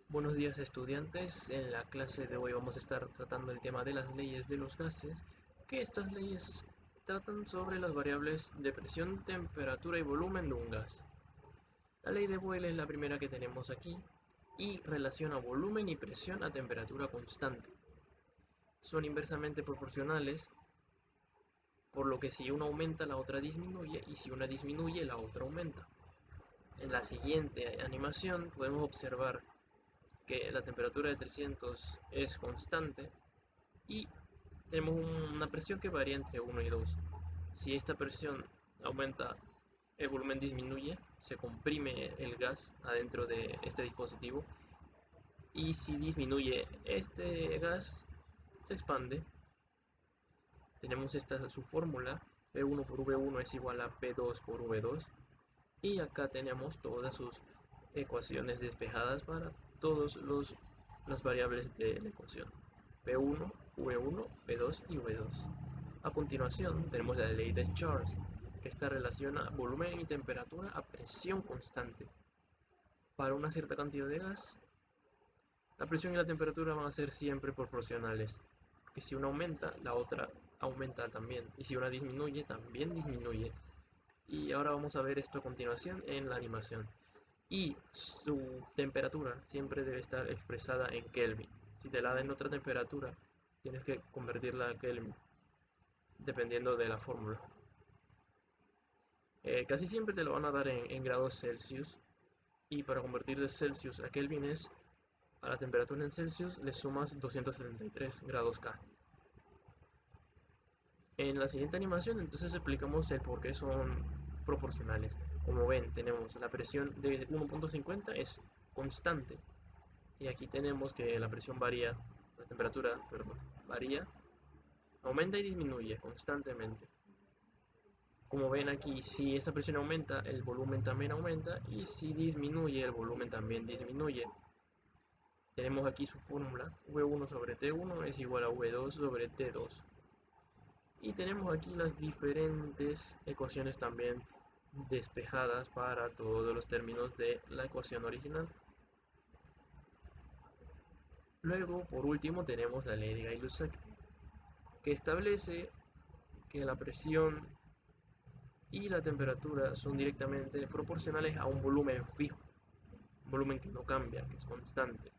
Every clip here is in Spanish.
Buenos días estudiantes, en la clase de hoy vamos a estar tratando el tema de las leyes de los gases, que estas leyes tratan sobre las variables de presión, temperatura y volumen de un gas. La ley de Boyle es la primera que tenemos aquí y relaciona volumen y presión a temperatura constante. Son inversamente proporcionales, por lo que si una aumenta la otra disminuye y si una disminuye la otra aumenta. En la siguiente animación podemos observar que la temperatura de 300 es constante y tenemos una presión que varía entre 1 y 2. Si esta presión aumenta, el volumen disminuye, se comprime el gas adentro de este dispositivo, y si disminuye este gas, se expande. Tenemos esta su fórmula: P1 por V1 es igual a P2 por V2, y acá tenemos todas sus ecuaciones despejadas para todas las variables de la ecuación: P1, V1, P2 y V2. A continuación tenemos la ley de Charles, que esta relaciona volumen y temperatura a presión constante. Para una cierta cantidad de gas, la presión y la temperatura van a ser siempre proporcionales, porque si una aumenta, la otra aumenta también, y si una disminuye, también disminuye. Y ahora vamos a ver esto a continuación en la animación. Y su temperatura siempre debe estar expresada en Kelvin. Si te la dan en otra temperatura, tienes que convertirla a Kelvin, dependiendo de la fórmula. Casi siempre te lo van a dar en grados Celsius, y para convertir de Celsius a Kelvin es, a la temperatura en Celsius le sumas 273 grados K. En la siguiente animación entonces explicamos el por qué son proporcionales. Como ven, tenemos la presión de 1.50 es constante, y aquí tenemos que la presión varía, la temperatura, perdón, varía, aumenta y disminuye constantemente. Como ven aquí, si esta presión aumenta, el volumen también aumenta, y si disminuye, el volumen también disminuye. Tenemos aquí su fórmula: V1 sobre T1 es igual a V2 sobre T2. Y tenemos aquí las diferentes ecuaciones también despejadas para todos los términos de la ecuación original. Luego, por último, tenemos la ley de Gay-Lussac, que establece que la presión y la temperatura son directamente proporcionales a un volumen fijo, un volumen que no cambia, que es constante.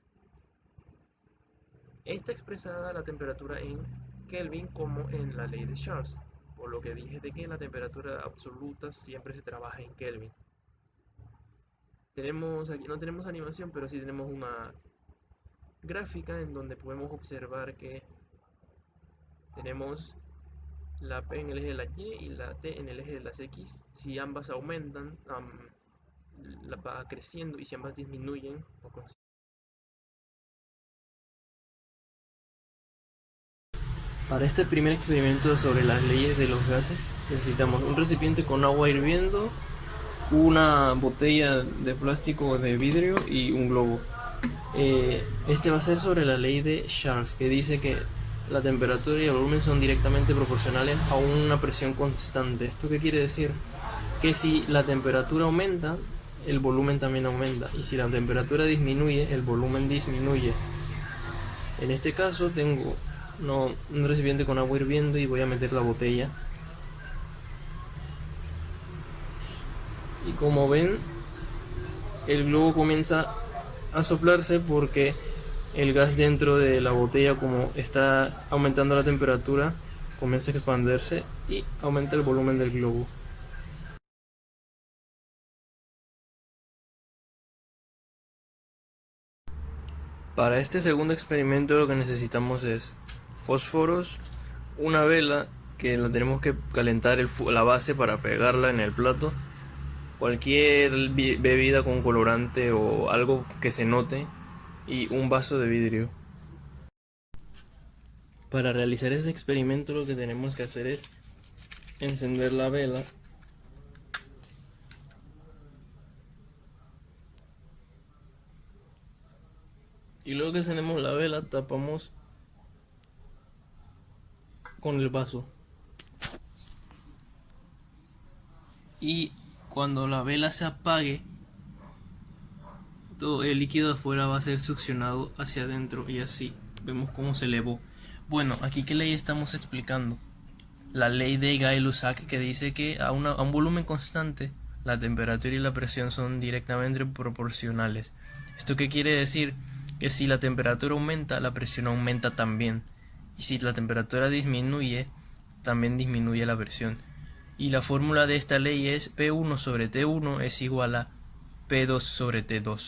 Está expresada la temperatura en Kelvin como en la ley de Charles, por lo que dije de que la temperatura absoluta siempre se trabaja en Kelvin. Tenemos aquí, no tenemos animación, pero sí tenemos una gráfica en donde podemos observar que tenemos la P en el eje de la Y y la T en el eje de las X. Si ambas aumentan, la va creciendo, y si ambas disminuyen, para este primer experimento sobre las leyes de los gases, necesitamos un recipiente con agua hirviendo, una botella de plástico o de vidrio y un globo. Este va a ser sobre la ley de Charles, que dice que la temperatura y el volumen son directamente proporcionales a una presión constante. ¿Esto qué quiere decir? Que si la temperatura aumenta, el volumen también aumenta, y si la temperatura disminuye, el volumen disminuye. En este caso tengo un recipiente con agua hirviendo y voy a meter la botella, y como ven, el globo comienza a soplarse porque el gas dentro de la botella, como está aumentando la temperatura, comienza a expandirse y aumenta el volumen del globo. Para este segundo experimento lo que necesitamos es fósforos, una vela que la tenemos que calentar la base para pegarla en el plato, cualquier bebida con colorante o algo que se note, y un vaso de vidrio. Para realizar este experimento lo que tenemos que hacer es encender la vela, y luego que encendemos la vela tapamos con el vaso, y cuando la vela se apague todo el líquido de afuera va a ser succionado hacia adentro y así vemos cómo se elevó. Bueno, aquí qué ley estamos explicando. La ley de Gay-Lussac, que dice que a un volumen constante la temperatura y la presión son directamente proporcionales. ¿Esto qué quiere decir? Que si la temperatura aumenta, la presión aumenta también. Y si la temperatura disminuye, también disminuye la presión. Y la fórmula de esta ley es P1 sobre T1 es igual a P2 sobre T2.